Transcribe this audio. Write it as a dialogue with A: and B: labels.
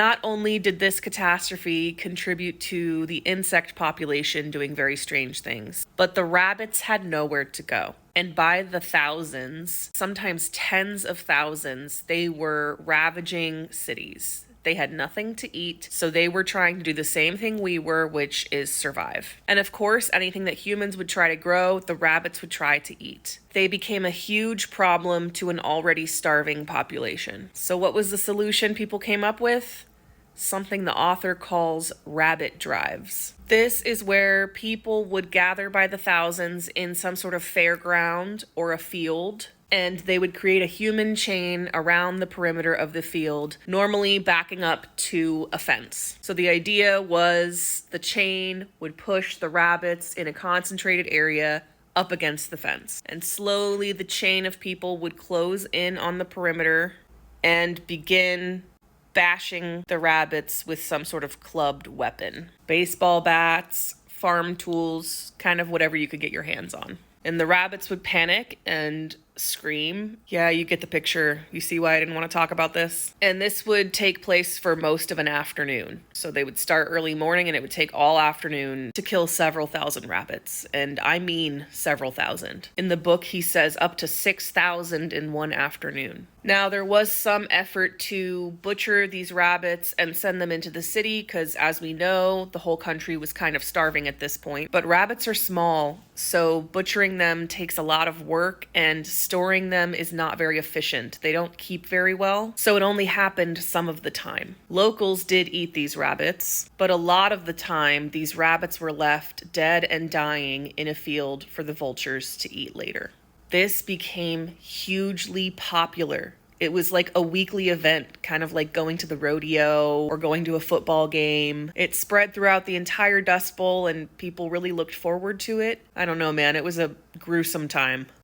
A: Not only did this catastrophe contribute to the insect population doing very strange things, but the rabbits had nowhere to go. And by the thousands, sometimes tens of thousands, they were ravaging cities. They had nothing to eat, so they were trying to do the same thing we were, which is survive. And of course, anything that humans would try to grow, the rabbits would try to eat. They became a huge problem to an already starving population. So what was the solution people came up with? Something the author calls rabbit drives. This is where people would gather by the thousands in some sort of fairground or a field, and they would create a human chain around the perimeter of the field, normally backing up to a fence. So the idea was the chain would push the rabbits in a concentrated area up against the fence. And slowly the chain of people would close in on the perimeter and begin bashing the rabbits with some sort of clubbed weapon. Baseball bats, farm tools, kind of whatever you could get your hands on. And the rabbits would panic and scream. Yeah, you get the picture. You see why I didn't want to talk about this? And this would take place for most of an afternoon. So they would start early morning and it would take all afternoon to kill several thousand rabbits. And I mean several thousand. In the book, he says up to 6,000 in one afternoon. Now, there was some effort to butcher these rabbits and send them into the city because, as we know, the whole country was kind of starving at this point. But rabbits are small, so butchering them takes a lot of work and storing them is not very efficient. They don't keep very well, so it only happened some of the time. Locals did eat these rabbits, but a lot of the time, these rabbits were left dead and dying in a field for the vultures to eat later. This became hugely popular. It was like a weekly event, kind of like going to the rodeo or going to a football game. It spread throughout the entire Dust Bowl and people really looked forward to it. I don't know, man. It was a gruesome time.